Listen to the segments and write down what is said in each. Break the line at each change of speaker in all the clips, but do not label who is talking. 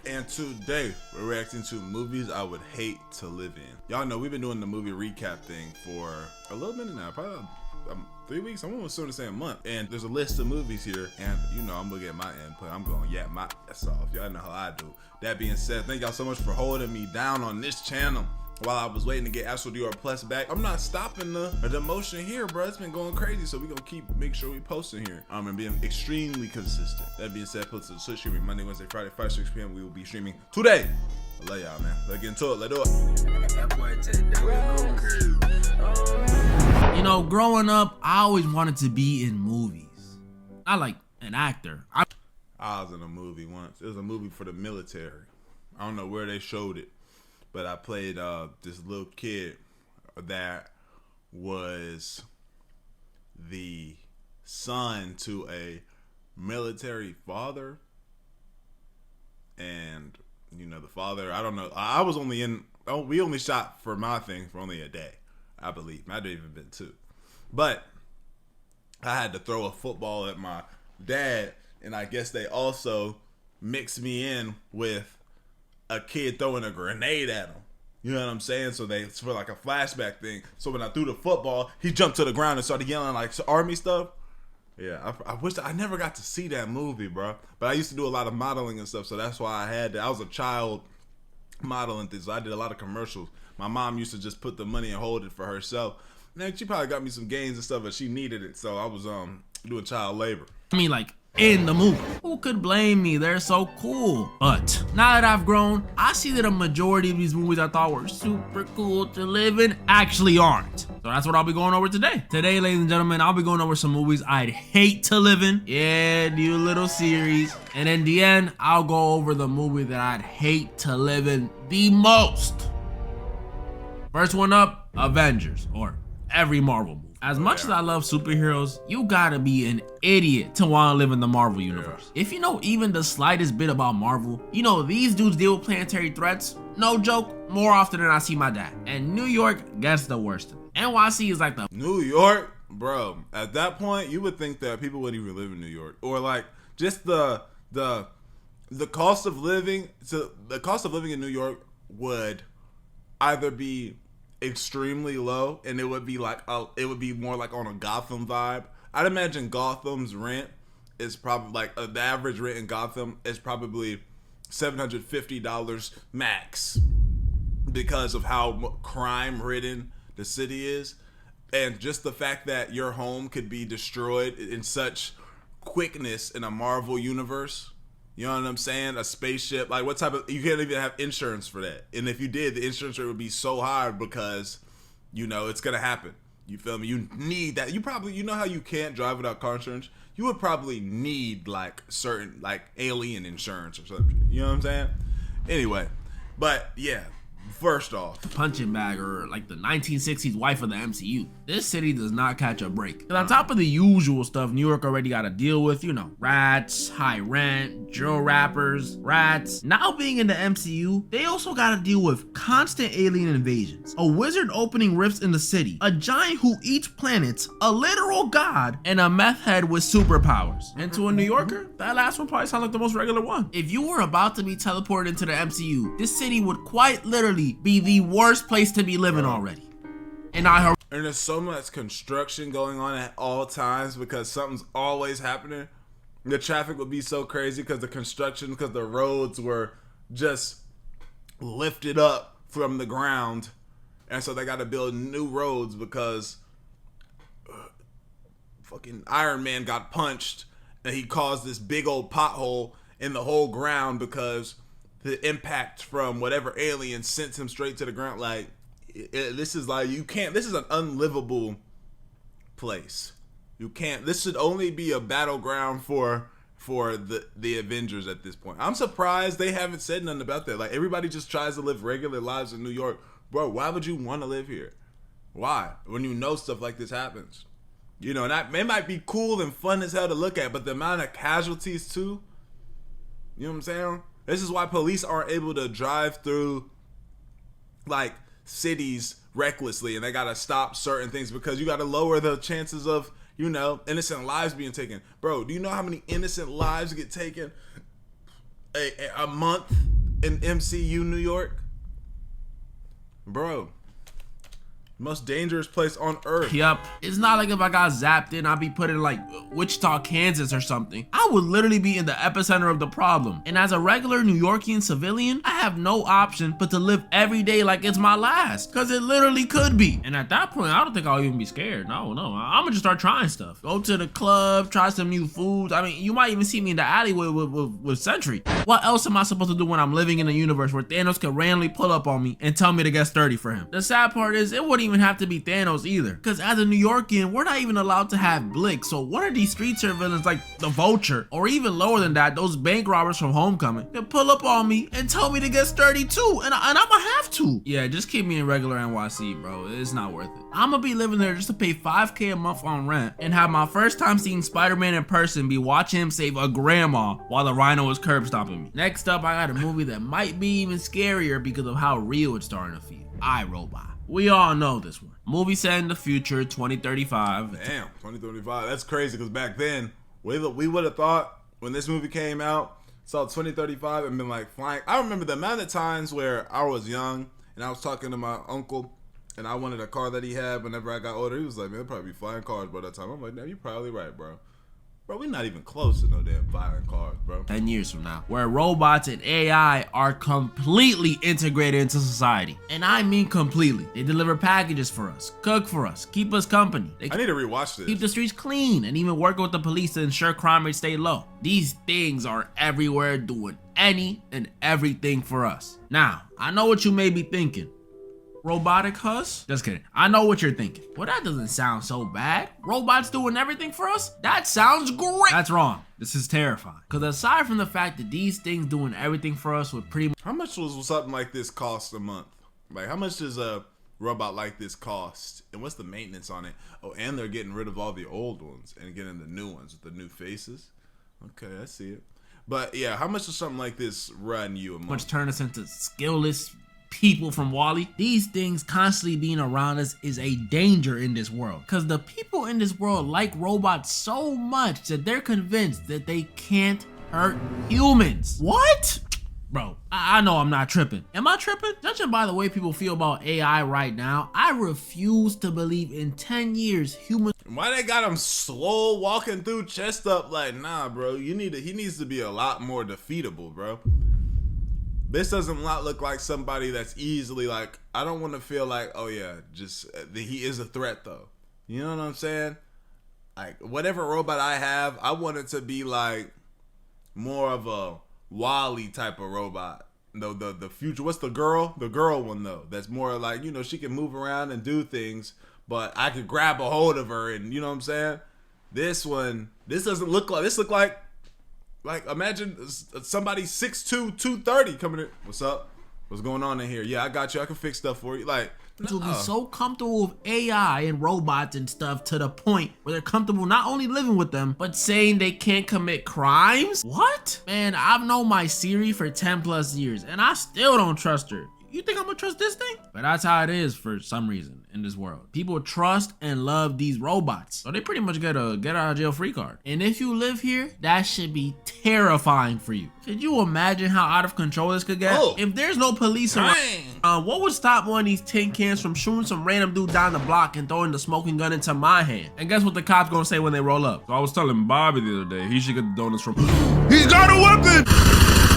And today we're reacting to movies I would hate to live in. Y'all know we've been doing the movie recap thing for a little minute now, probably 3 weeks. I'm almost starting to say a month. And there's a list of movies here, and you know I'm gonna get my input. I'm gonna yap my ass off. Y'all know how I do. That being said, thank y'all so much for holding me down on this channel while I was waiting to get Astral Dior Plus back. I'm not stopping the motion here, bro. It's been going crazy, so we gonna make sure we posting here. And being extremely consistent. That being said, put to the Twitch streaming Monday, Wednesday, Friday, 5, 6 p.m. We will be streaming today. I love y'all, man. Let's get into it. Let's do
it. You know, growing up, I always wanted to be in movies. Not like an actor.
I was in a movie once. It was a movie for the military. I don't know where they showed it, but I played this little kid that was the son to a military father. And, you know, the father, I don't know. I was only in, we only shot for my thing for only a day, I believe. Might have even been 2. But I had to throw a football at my dad, and I guess they also mixed me in with a kid throwing a grenade at him. You know what I'm saying? So it's for like a flashback thing. So when I threw the football, he jumped to the ground and started yelling like army stuff. Yeah, I wish I never got to see that movie, bro. But I used to do a lot of modeling and stuff, so that's why I had to. I was a child modeling things, so I did a lot of commercials. My mom used to just put the money and hold it for herself. Man, she probably got me some gains and stuff, but she needed it, so I was doing child labor.
I mean, like, in the movie. Who could blame me? They're so cool. But now that I've grown, I see that a majority of these movies I thought were super cool to live in actually aren't. So that's what I'll be going over today. Today, ladies and gentlemen, I'll be going over some movies I'd hate to live in. Yeah, do a little series. And in the end, I'll go over the movie that I'd hate to live in the most. First one up, Avengers, or every Marvel movie. As much as I love superheroes, you gotta be an idiot to want to live in the Marvel universe. If you know even the slightest bit about Marvel, you know these dudes deal with planetary threats, no joke, more often than I see my dad. And New York gets the worst of it. NYC is like the
New York, bro. At that point, you would think that people wouldn't even live in New York, or like just the cost of living. So the cost of living in New York would either be extremely low, and it would be like it would be more like on a Gotham vibe. I'd imagine Gotham's rent is probably like the average rent in Gotham is probably $750 max because of how crime ridden the city is, and just the fact that your home could be destroyed in such quickness in a Marvel universe. You know what I'm saying? A spaceship, like what type of, you can't even have insurance for that. And if you did, the insurance rate would be so high because, you know, it's gonna happen. You feel me? You need that. You probably, you know how you can't drive without car insurance? You would probably need like certain, like alien insurance or something. You know what I'm saying? Anyway, but yeah. First off,
punching bag, or like the 1960s wife of the MCU. This city does not catch a break. And on top of the usual stuff New York already got to deal with, you know, rats, high rent, drill rappers, rats. Now being in the MCU, they also got to deal with constant alien invasions, a wizard opening rifts in the city, a giant who eats planets, a literal god, and a meth head with superpowers. And to a New Yorker, that last one probably sounds like the most regular one. If you were about to be teleported into the MCU, this city would quite literally be the worst place to be living already. And
there's so much construction going on at all times because something's always happening. The traffic would be so crazy because the construction, because the roads were just lifted up from the ground, and so they got to build new roads because fucking Iron Man got punched and he caused this big old pothole in the whole ground because the impact from whatever alien sent him straight to the ground. Like, this is like, you can't, this is an unlivable place. You can't, this should only be a battleground for the Avengers at this point. I'm surprised they haven't said nothing about that. Like, everybody just tries to live regular lives in New York. Bro, why would you want to live here? Why? When you know stuff like this happens. You know, and that, it might be cool and fun as hell to look at, but the amount of casualties too, you know what I'm saying? This is why police aren't able to drive through like cities recklessly, and they gotta stop certain things because you gotta lower the chances of, you know, innocent lives being taken. Bro, do you know how many innocent lives get taken a month in MCU New York, bro. Most dangerous place on earth.
Yup. It's not like if I got zapped in, I'd be put in like Wichita, Kansas or something. I would literally be in the epicenter of the problem. And as a regular New Yorkian civilian, I have no option but to live every day like it's my last. Cause it literally could be. And at that point, I don't think I'll even be scared. No. I'm gonna just start trying stuff. Go to the club, try some new foods. I mean, you might even see me in the alleyway with Sentry. What else am I supposed to do when I'm living in a universe where Thanos could randomly pull up on me and tell me to get sturdy for him? The sad part is, it wouldn't even have to be Thanos either, because as a New Yorkian, we're not even allowed to have Blick. So one of these street villains like the Vulture, or even lower than that, those bank robbers from Homecoming, can pull up on me and tell me to get sturdy too, and I'ma have to. Yeah, just keep me in regular NYC, bro. It's not worth it. I'ma be living there just to pay $5K a month on rent and have my first time seeing Spider-Man in person be watching him save a grandma while the Rhino was curb stomping me. Next up, I got a movie that might be even scarier because of how real it's starting to feel. iRobot. We all know this one. Movie set in the future, 2035.
Damn, 2035. That's crazy, because back then, we would have thought when this movie came out, saw 2035 and been like flying. I remember the amount of times where I was young and I was talking to my uncle and I wanted a car that he had whenever I got older. He was like, man, there'll probably be flying cars by that time. I'm like, no, you're probably right, bro. Bro, we're not even close to no damn flying cars, bro.
10 years from now, where robots and AI are completely integrated into society. And I mean completely. They deliver packages for us, cook for us, keep us company. They
I need to rewatch this.
Keep the streets clean and even work with the police to ensure crime rates stay low. These things are everywhere doing any and everything for us. Now, I know what you may be thinking. Robotic Hus? Just kidding. I know what you're thinking. Well, that doesn't sound so bad. Robots doing everything for us? That sounds great. That's wrong. This is terrifying. Because aside from the fact that these things doing everything for us would pretty much...
How much was something like this cost a month? Like, how much does a robot like this cost? And what's the maintenance on it? Oh, and they're getting rid of all the old ones and getting the new ones with the new faces. Okay, I see it. But yeah, how much does something like this run you a month?
Much turn us into skillless people from Wall-E. These things constantly being around us is a danger in this world, because the people in this world like robots so much that they're convinced that they can't hurt humans. What? Bro, I know I'm not tripping. Am I tripping? Judging by the way people feel about AI right now, I refuse to believe in 10 years humans...
Why they got him slow walking through chest up? Like, nah, bro, he needs to be a lot more defeatable, bro. This doesn't look like somebody that's easily like, I don't want to feel like, oh yeah, just he is a threat though. You know what I'm saying? Like, whatever robot I have, I want it to be like more of a Wall-E type of robot. No, the future. What's the girl? The girl one though. That's more like, you know, she can move around and do things, but I could grab a hold of her and, you know what I'm saying? This one, this doesn't look like, this look like imagine somebody 6'2", 230 coming in. What's up? What's going on in here? Yeah, I got you. I can fix stuff for you. Like,
will be so comfortable with AI and robots and stuff to the point where they're comfortable not only living with them, but saying they can't commit crimes? What? Man, I've known my Siri for 10 plus years and I still don't trust her. You think I'm gonna trust this thing? But that's how it is for some reason in this world. People trust and love these robots, so they pretty much get a get out of jail free card. And if you live here, that should be terrifying for you. Could you imagine how out of control this could get?
Oh.
If there's no police around, what would stop one of these tin cans from shooting some random dude down the block and throwing the smoking gun into my hand? And guess what the cops gonna say when they roll up? So I was telling Bobby the other day, he should get the donuts from... He's got a weapon!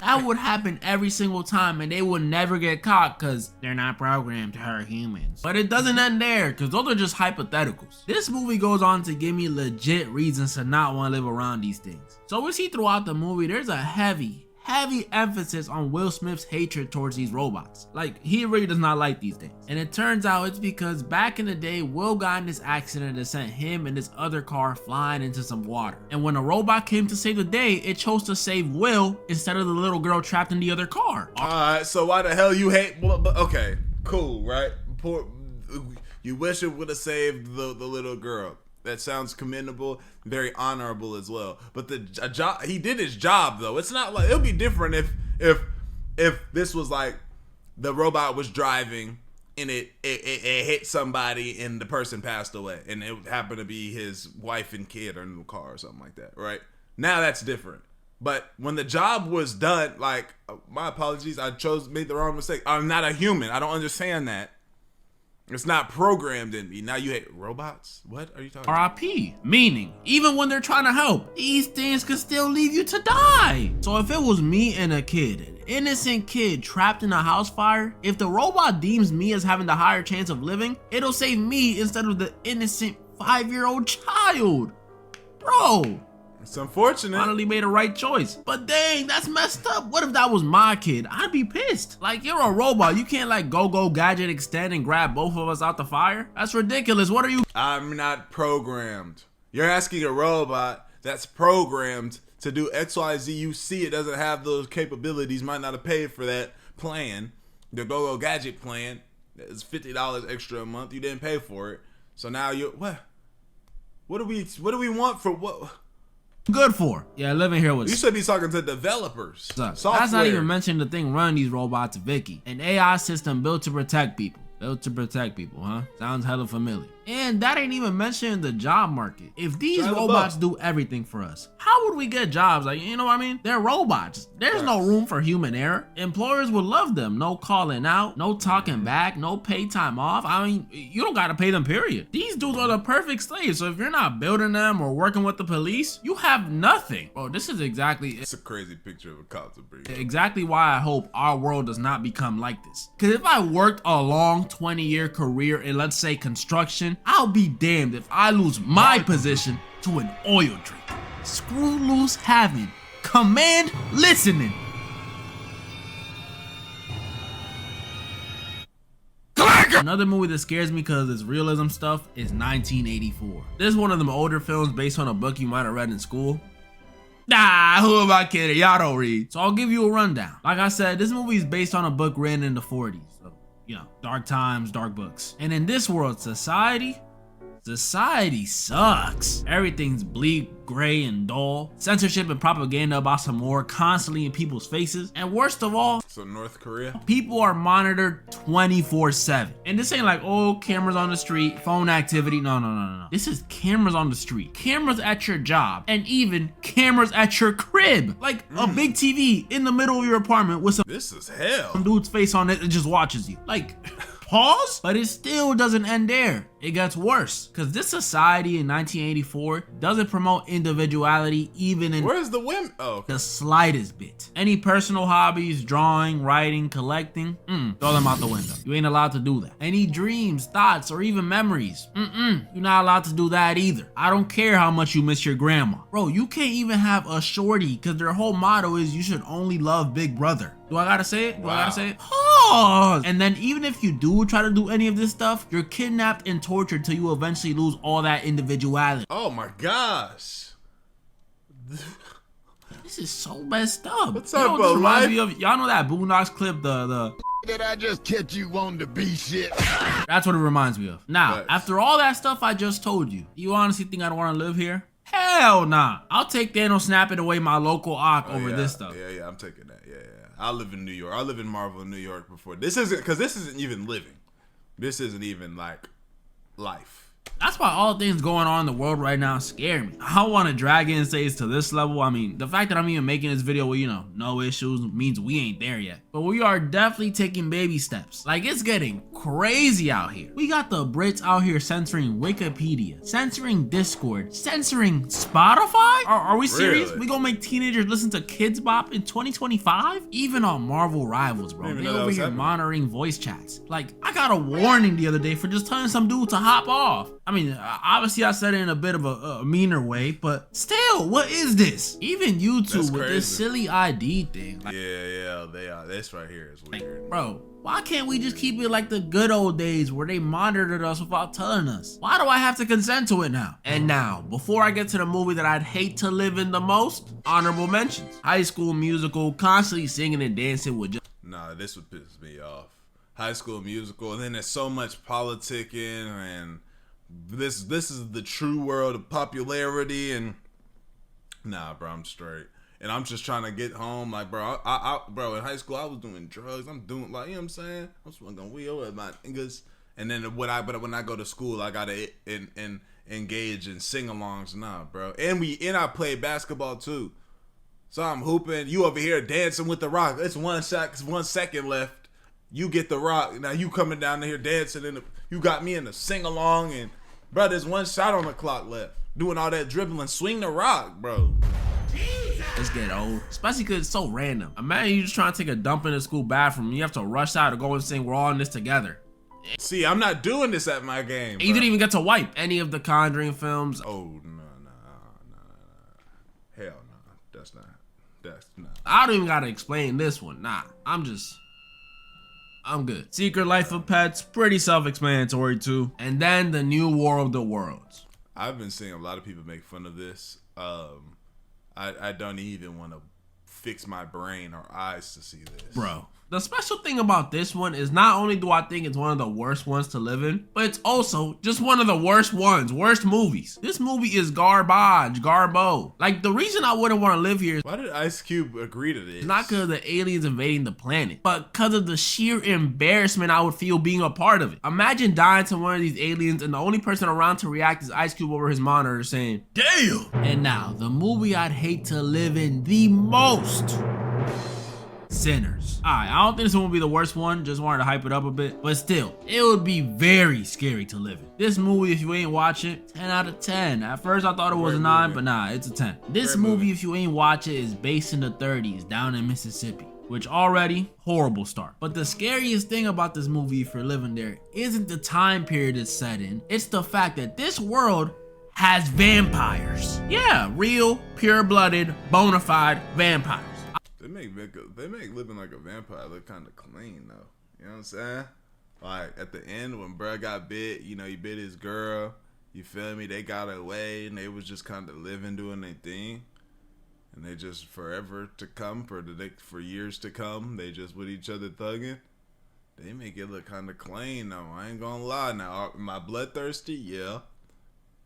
That would happen every single time and they would never get caught because they're not programmed to hurt humans. But it doesn't end there, because those are just hypotheticals. This movie goes on to give me legit reasons to not want to live around these things. So we see throughout the movie there's a heavy emphasis on Will Smith's hatred towards these robots. Like, he really does not like these things. And it turns out it's because back in the day, Will got in this accident that sent him and this other car flying into some water. And when a robot came to save the day, it chose to save Will instead of the little girl trapped in the other car.
Alright, so why the hell you hate... Okay, cool, right? You wish it would have saved the little girl. That sounds commendable, very honorable as well. But he did his job though. It's not like, it'll be different if this was like the robot was driving and it hit somebody and the person passed away and it happened to be his wife and kid or in the car or something like that, right? Now that's different. But when the job was done, like, my apologies, made the wrong mistake. I'm not a human. I don't understand that. It's not programmed in me. Now you hate robots? What are you talking about?
RIP. Meaning, even when they're trying to help, these things could still leave you to die. So if it was me and a kid, an innocent kid trapped in a house fire, if the robot deems me as having the higher chance of living, it'll save me instead of the innocent 5-year-old child. Bro.
It's unfortunate.
Finally made a right choice. But dang, that's messed up. What if that was my kid? I'd be pissed. Like, you're a robot. You can't like go gadget extend and grab both of us out the fire. That's ridiculous. What are you?
I'm not programmed. You're asking a robot that's programmed to do XYZ. You see it doesn't have those capabilities, might not have paid for that plan. The go gadget plan is $50 extra a month. You didn't pay for it. So now you're what do we want for what?
Good for. Yeah, living here was.
You should be talking to developers.
That's not even mentioning the thing running these robots, Vicky. An AI system built to protect people. Built to protect people, huh? Sounds hella familiar. And that ain't even mentioning the job market. If these robots do everything for us, how would we get jobs? Like, you know what I mean? They're robots. There's no room for human error. Employers would love them. No calling out, no talking back, no paid time off. I mean, you don't gotta pay them, period. These dudes are the perfect slaves. So if you're not building them or working with the police, you have nothing. Bro, this is exactly.
It's a crazy picture of a cop to bring.
Exactly why I hope our world does not become like this. Cause if I worked a long 20-year career in, let's say, construction, I'll be damned if I lose my position to an oil drink. Screw loose having, command listening. Another movie that scares me because it's realism stuff is 1984. This is one of them older films based on a book you might have read in school. Nah, who am I kidding? Y'all don't read. So I'll give you a rundown. Like I said, this movie is based on a book written in the 40s. So, you know, dark times, dark books. And in this world, society sucks. Everything's bleak, gray, and dull. Censorship and propaganda about some war constantly in people's faces. And worst of all,
so North Korea,
people are monitored 24/7. And this ain't like, oh, cameras on the street, phone activity. No. This is cameras on the street, cameras at your job, and even cameras at your crib. Like a big TV in the middle of your apartment with
this is hell.
Some dude's face on it that just watches you. Like, pause? But it still doesn't end there. It gets worse, because this society in 1984 doesn't promote individuality even in
where's the women?
The slightest bit. Any personal hobbies, drawing, writing, collecting, throw them out the window. You ain't allowed to do that. Any dreams, thoughts, or even memories, you're not allowed to do that either. I don't care how much you miss your grandma. Bro, you can't even have a shorty, because their whole motto is you should only love Big Brother. Do I gotta say it? Pause! And then even if you do try to do any of this stuff, you're kidnapped and tortured till you eventually lose all that individuality.
Oh my gosh.
This is so messed up.
What's up, bro?
Y'all know that Boondocks clip, the
Did I just catch you wanting to be shit?
That's what it reminds me of. Now, after all that stuff I just told you, you honestly think I don't want to live here? Hell nah. I'll take Thanos snapping away my local Ock over this stuff.
Yeah, I'm taking that. Yeah. I live in New York. I live in Marvel, New York before. This isn't even living. This isn't even like life.
That's why all things going on in the world right now scare me. I don't want to drag in states to this level. I mean, the fact that I'm even making this video with, no issues means we ain't there yet. But we are definitely taking baby steps. Like, it's getting crazy out here. We got the Brits out here censoring Wikipedia, censoring Discord, censoring Spotify? Are we serious?
Really?
We gonna make teenagers listen to Kids Bop in 2025? Even on Marvel Rivals, bro. They over here monitoring voice chats. Like, I got a warning the other day for just telling some dude to hop off. I mean, obviously I said it in a bit of a meaner way, but still, what is this? Even YouTube with this silly ID thing. Like,
yeah, they are. This right here is weird.
Like, bro, why can't we just keep it like the good old days where they monitored us without telling us? Why do I have to consent to it now? And now, before I get to the movie that I'd hate to live in the most, honorable mentions. High School Musical, constantly singing and dancing with just...
Nah, this would piss me off. High School Musical, and then there's so much politicking, and this is the true world of popularity, and nah, bro, I'm straight. And I'm just trying to get home. Like, bro, bro, in high school, I was doing drugs. I'm doing, like, you know what I'm saying? I'm smoking weed with my niggas. And then when I go to school, I gotta engage in sing-alongs. Nah, bro. And I play basketball too. So I'm hooping. You over here dancing with the rock. It's 1 second left. You get the rock. Now you coming down here dancing. You got me in the sing along. And, bro, there's 1 shot on the clock left. Doing all that dribbling. Swing the rock, bro.
It's getting old, especially because it's so random. Imagine you just trying to take a dump in the school bathroom and you have to rush out to go and sing "We're All in This Together."
See, I'm not doing this at my game, bro.
You didn't even get to wipe any of the Conjuring films.
Oh, no. Hell no. That's not.
I don't even gotta explain this one. Nah, I'm good. Secret Life of Pets, pretty self-explanatory too. And then The New War of the Worlds.
I've been seeing a lot of people make fun of this. I don't even want to fix my brain or eyes to see this.
Bro, the special thing about this one is not only do I think it's one of the worst ones to live in, but it's also just one of the worst movies. This movie is garbo. Like, the reason I wouldn't want to live here is
why did Ice Cube agree to this?
not because of the aliens invading the planet, but because of the sheer embarrassment I would feel being a part of it. Imagine dying to one of these aliens and the only person around to react is Ice Cube over his monitor saying, "Damn!" And now, the movie I'd hate to live in the most. Sinners. Alright, I don't think this one will be the worst one, just wanted to hype it up a bit, but still, it would be very scary to live in. This movie, if you ain't watch it, 10 out of 10. At first I thought it was a 9, but nah, it's a 10. This movie, if you ain't watch it, is based in the 30s, down in Mississippi, which already, horrible start. But the scariest thing about this movie, if you're living there, isn't the time period it's set in, it's the fact that this world has vampires. Yeah, real, pure-blooded, bona fide vampires.
They make living like a vampire look kind of clean though. You know what I'm saying? Like at the end when bruh got bit, you know, he bit his girl. You feel me? They got away and they was just kind of living, doing their thing, and they just forever to come for years to come. They just with each other thugging. They make it look kind of clean though. I ain't gonna lie. Now, am I bloodthirsty? Yeah.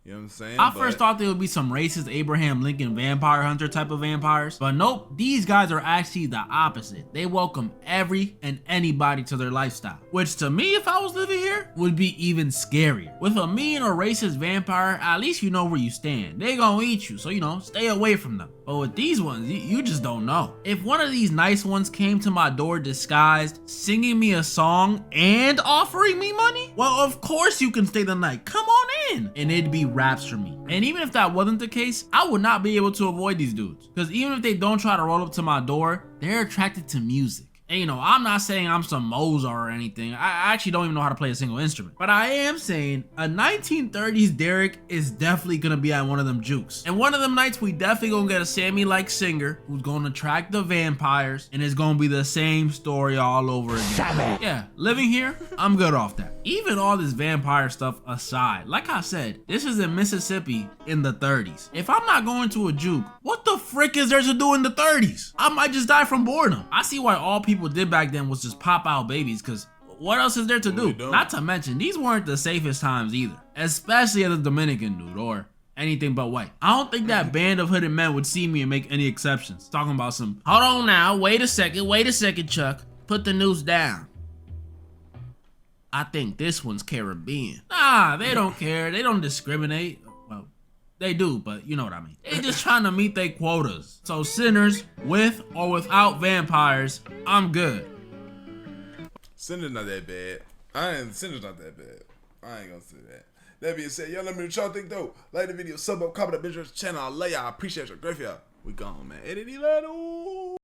You know what I'm saying?
I first thought there would be some racist Abraham Lincoln vampire hunter type of vampires, but nope, these guys are actually the opposite. They welcome every and anybody to their lifestyle, which to me, if I was living here, would be even scarier. With a mean or racist vampire, at least you know where you stand. They gonna eat you, so you know, stay away from them. But with these ones, you just don't know. If one of these nice ones came to my door disguised, singing me a song and offering me money, well, of course you can stay the night. Come on in. And it'd be raps for me. And even if that wasn't the case, I would not be able to avoid these dudes. Because even if they don't try to roll up to my door, they're attracted to music. And you know, I'm not saying I'm some Mozart or anything. I actually don't even know how to play a single instrument. But I am saying a 1930s Derek is definitely gonna be at one of them jukes. And one of them nights we definitely gonna get a Sammy-like singer who's gonna attract the vampires, and it's gonna be the same story all over again. Yeah, living here, I'm good off that. Even all this vampire stuff aside, like I said, this is in Mississippi in the 30s. If I'm not going to a juke, what the frick is there to do in the 30s? I might just die from boredom. I see why all people did back then was just pop out babies, because what else is there to do? Not to mention, these weren't the safest times either, especially as a Dominican dude or anything but white. I don't think that band of hooded men would see me and make any exceptions. Talking about some, hold on now, wait a second, Chuck, put the noose down. I think this one's Caribbean. Nah, they don't care. They don't discriminate. Well, they do, but you know what I mean. They just trying to meet their quotas. So Sinners, with or without vampires, I'm good.
Sinners not that bad. Sinners not that bad. I ain't gonna say that. That being said, y'all let me know what y'all think though. Like the video, sub up, comment, bitch, channel. I love y'all. I appreciate your great y'all. We gone, man. Edit later.